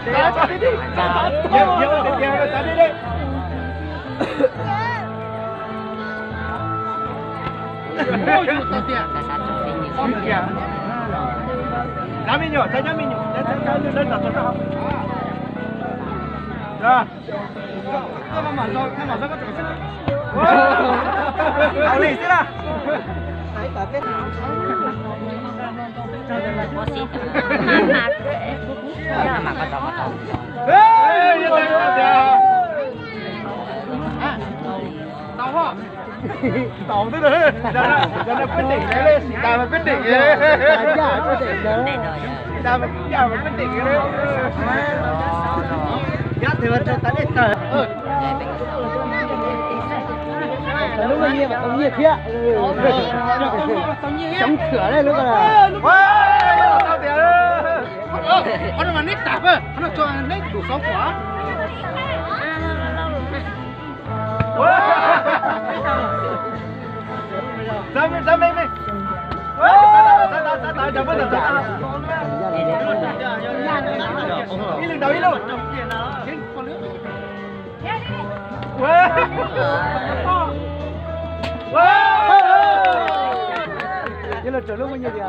đi đi. Nhiều rồi, ta đi đi. Ôi trời tao tiền. Con kìa. Giá mình nhỏ, giá mình nhỏ. Lên đặt cho nó. Rồi. Cái mà sao có chỗ xích.เอาlì xí nào. Đấy cả cái nào. Có xịt. Mà có to. Ê, như thế nào? Tao hả? Tao thế đấy. Giờ nó quyết định cái đấy, ta mà quyết định cái đấy. Dạ, quyết định đấy. Ta mà quyết định cái đấy. Giá thừa cho ta đi tờ. Lúc mà nghe ông nhiệt kia. Chống thửa đây lúc là. Tao tiền. Nó mà nít tạp á, nó cho nít đủ 6 quả. Ra mình. Ta chả biết ta. Đi lên đầu đi luôn. Vậy là trở lúc bao nhiêu tiền?